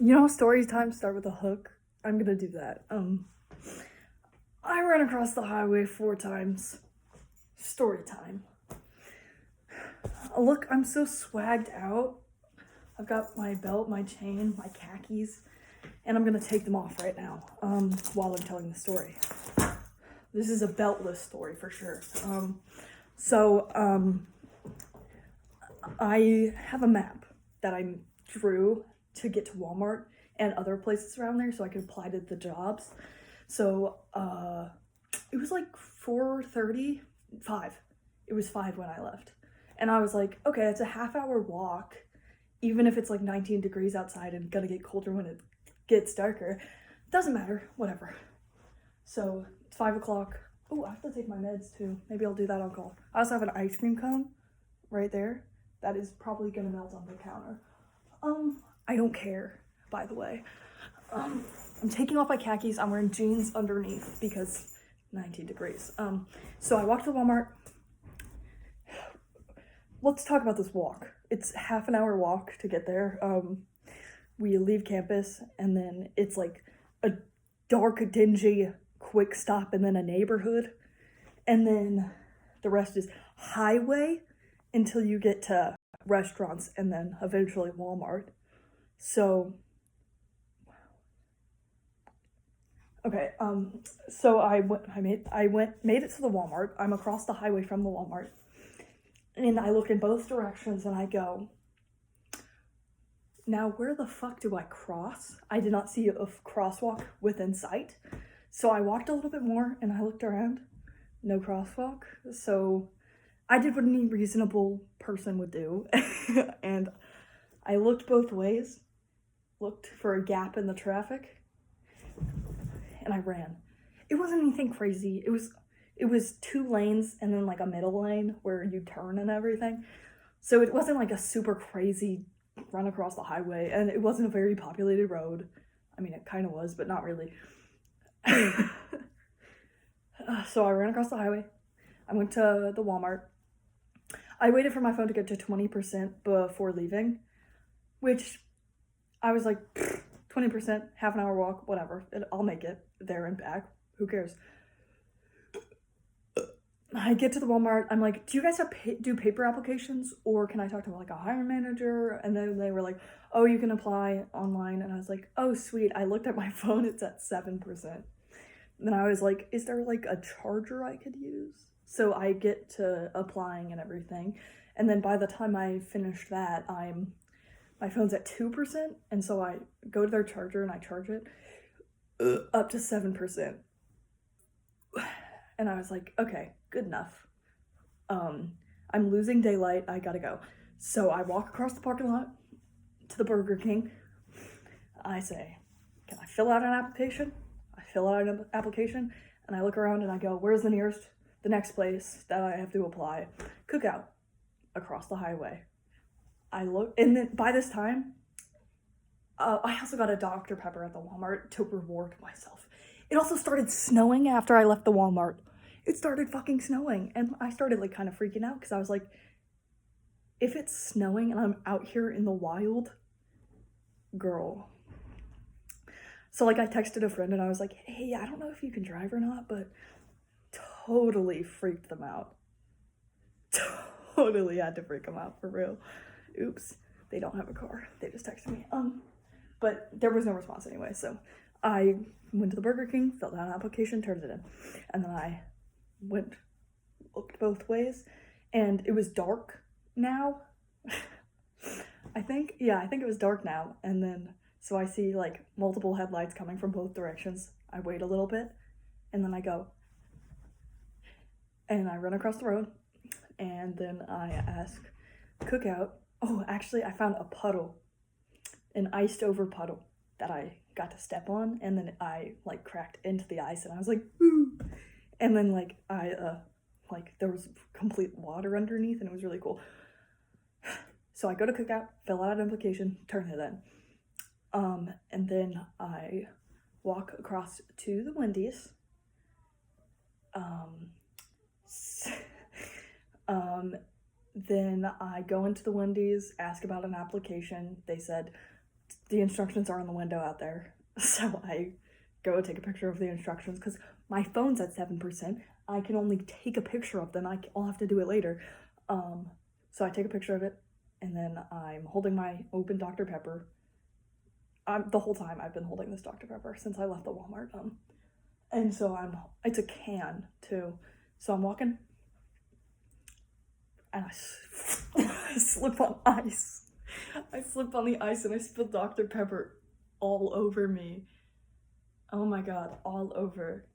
You know, story time start with a hook. I'm gonna do that. I ran across the highway 4 times. Story time. Look, I'm so swagged out. I've got my belt, my chain, my khakis, and I'm gonna take them off right now. While I'm telling the story. This is a beltless story for sure. I have a map that I drew to get to Walmart and other places around there so I could apply to the jobs. So it was like 4:30, 5. It was 5 when I left. And I was like, okay, it's a half-hour walk, even if it's like 19 degrees outside and gonna get colder when it gets darker. Doesn't matter, whatever. So it's 5 o'clock. Oh, I have to take my meds too. Maybe I'll do that on call. I also have an ice cream cone right there. That is probably gonna melt on the counter. I don't care, by the way. I'm taking off my khakis. I'm wearing jeans underneath because 19 degrees. So I walked to Walmart. Let's talk about this walk. It's half an hour walk to get there. We leave campus and then it's like a dark, dingy, quick stop and then a neighborhood. And then the rest is highway until you get to restaurants and then eventually Walmart. So okay, so made it to the Walmart. I'm across the highway from the Walmart. And I look in both directions and I go, now where the fuck do I cross? I did not see a crosswalk within sight. So I walked a little bit more and I looked around. No crosswalk. So I did what any reasonable person would do. And I looked both ways, looked for a gap in the traffic, and I ran. It wasn't anything crazy. It was 2 lanes and then like a middle lane where you turn and everything. So it wasn't like a super crazy run across the highway, and it wasn't a very populated road. I mean, it kind of was, but not really. So I ran across the highway. I went to the Walmart. I waited for my phone to get to 20% before leaving, which I was like, 20%, half an hour walk, whatever. I'll make it there and back. Who cares? I get to the Walmart. I'm like, do you guys do paper applications, or can I talk to like a hiring manager? And then they were like, oh, you can apply online. And I was like, oh, sweet. I looked at my phone. It's at 7%. And then I was like, is there like a charger I could use? So I get to applying and everything. And then by the time I finished that, my phone's at 2%. And so I go to their charger and I charge it up to 7%. And I was like, okay, good enough. I'm losing daylight. I gotta go. So I walk across the parking lot to the Burger King. I say, can I fill out an application? I fill out an application and I look around and I go, where's the next place that I have to apply? Cookout across the highway. I look, and then by this time, I also got a Dr. Pepper at the Walmart to reward myself. It also started snowing after I left the Walmart. It started fucking snowing, and I started like kind of freaking out because I was like, if it's snowing and I'm out here in the wild, girl. So like I texted a friend and I was like, hey, I don't know if you can drive or not, but totally freaked them out. Totally had to freak them out for real. Oops, they don't have a car. They just texted me. But there was no response anyway, so I went to the Burger King, filled out an application, turned it in, and then I looked both ways, and it was dark now. I think it was dark now, and then so I see like multiple headlights coming from both directions. I wait a little bit, and then I go, and I run across the road, and then I ask Cookout. Oh, actually, I found a puddle, an iced over puddle that I got to step on, and then I like cracked into the ice, and I was like, ooh. And then like there was complete water underneath, and it was really cool. So I go to Cookout, fill out an application, turn it in. And then I walk across to the Wendy's. Then I go into the Wendy's, ask about an application. They said, the instructions are on the window out there. So I go take a picture of the instructions because my phone's at 7%. I can only take a picture of them. I'll have to do it later. So I take a picture of it, and then I'm holding my open Dr. Pepper. The whole time I've been holding this Dr. Pepper since I left the Walmart. And so it's a can too. So I'm walking, and I slip on ice. I slip on the ice and I spill Dr. Pepper all over me. Oh my god, all over.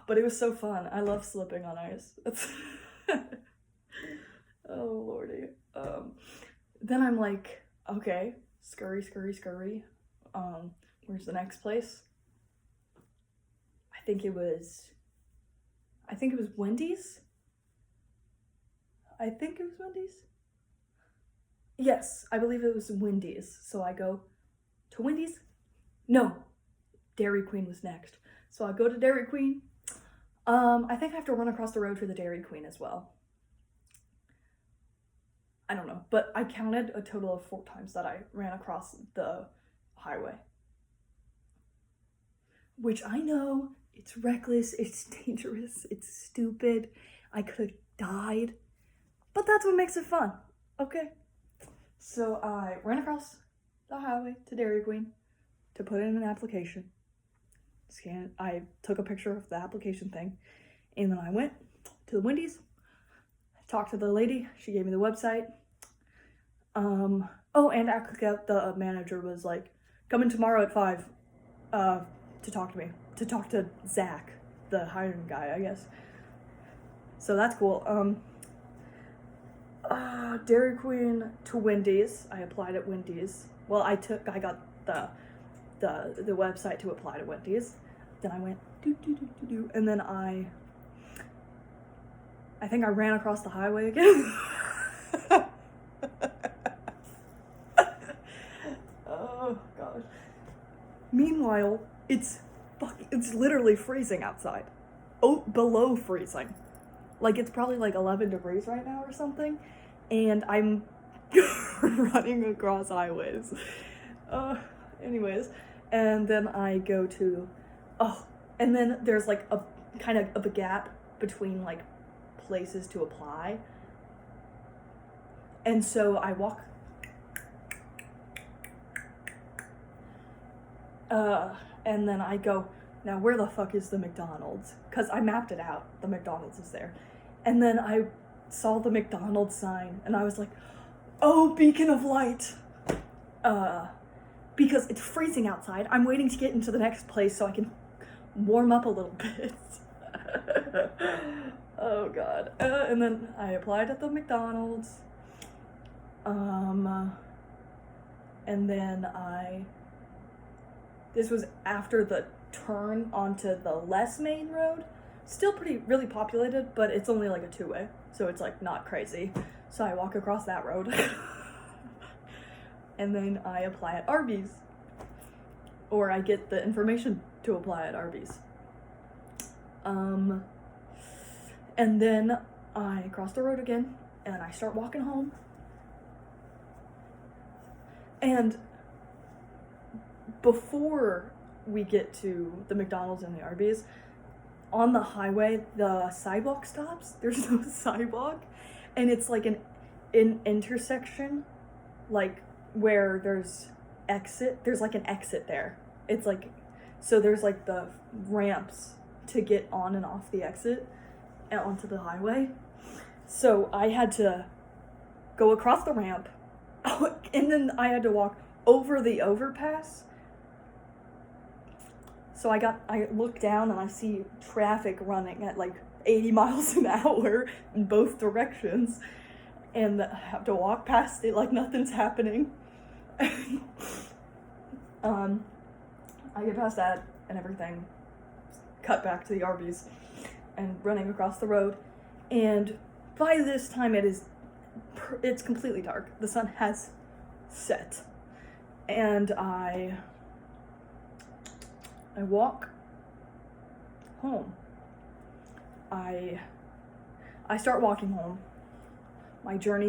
But it was so fun. I love slipping on ice. Oh lordy. Then I'm like, okay, scurry. Where's the next place? I think it was Wendy's. Yes, I believe it was Wendy's. So I go to Wendy's. No, Dairy Queen was next. So I go to Dairy Queen. I think I have to run across the road for the Dairy Queen as well. I don't know, but I counted a total of 4 times that I ran across the highway. Which I know, it's reckless, it's dangerous, it's stupid. I could have died, but that's what makes it fun, okay? So I ran across the highway to Dairy Queen to put in an application. I took a picture of the application thing, and then I went to the Wendy's, talked to the lady, she gave me the website. And I forgot the manager was like, come in tomorrow at 5 to talk to me, to talk to Zach, the hiring guy, I guess. So that's cool. Dairy Queen to Wendy's. I applied at Wendy's. Well, I got the website to apply to Wendy's. Then I went and then I think I ran across the highway again. Oh gosh. Meanwhile, it's literally freezing outside. Oh, below freezing. Like it's probably like 11 degrees right now or something, and I'm running across highways. Anyways, and then I go to, and then there's like a kind of a gap between like places to apply. And so I walk, and then I go, now where the fuck is the McDonald's? Because I mapped it out, the McDonald's is there. And then I saw the McDonald's sign, and I was like, oh, beacon of light. Because it's freezing outside. I'm waiting to get into the next place so I can warm up a little bit. Oh god. And then I applied at the McDonald's. And then this was after the turn onto the less main road. Still really populated, but it's only like a 2-way, so it's like not crazy. So I walk across that road. And then I apply at Arby's. Or I get the information to apply at Arby's. And then I cross the road again, and I start walking home. And before we get to the McDonald's and the Arby's, on the highway, the sidewalk stops. There's no sidewalk, and it's like an intersection, like where there's like an exit there. It's like, so there's like the ramps to get on and off the exit and onto the highway. So I had to go across the ramp, and then I had to walk over the overpass. So I look down and I see traffic running at like 80 miles an hour in both directions, and I have to walk past it like nothing's happening. I get past that and everything, cut back to the Arby's and running across the road, and by this time it's completely dark. The sun has set, and I walk home. I start walking home. My journey